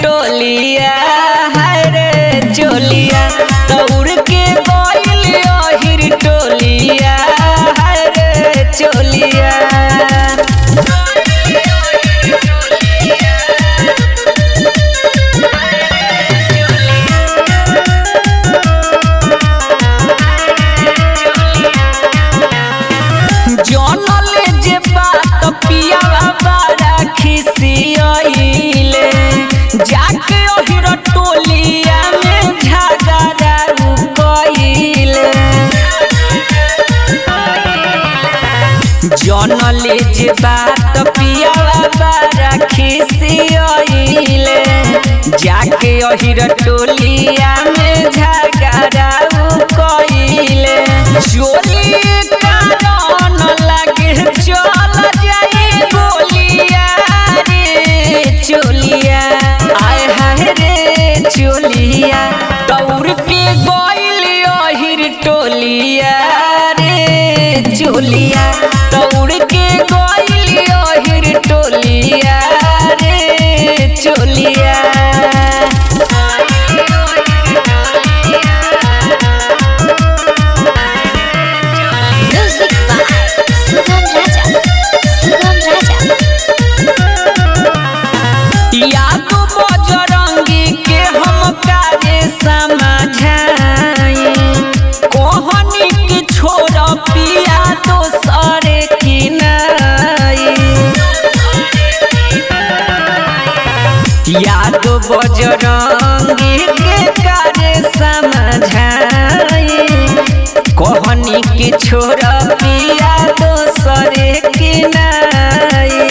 टोलिया हरे चोलिया दौड़ के गइल ओहिर टोलिया हरे चोलिया जनले जे बात पियावा बड़ा खिसियइले जाके ओहिर टोलिया में झगड़ा कइले जनले जे बात पियावा बड़ा खिसियइले जाके ओहिर टोलिया में झगड़ा कइले चोली कारण लगे चल जाई गोलिया रे चोलिया आय हाय रे चोलिया दौड़ के गइल ओहिर टोलिया रे चोलिया दौड़ के गइल ओहिर टोलिया रे चोलिया यादो बजरंगी के हम कारे समझाई कोहनी की छोड़ पिया दोसरे की नाई यादो बजरंगी के कारे समझाई कोहनी की छोड़ पिया दोसरे की नाई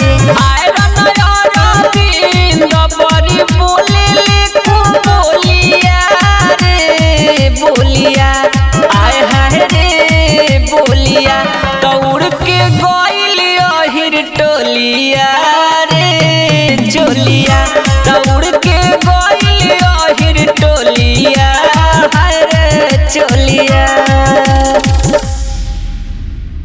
बड़ी बोलिया रे बोलिया आय हाय रे बोलिया दौड़ के गइल ओहिर टोलिया रे चोलिया दौड़ के गइल ओहिर टोलिया हाय रे चोलिया।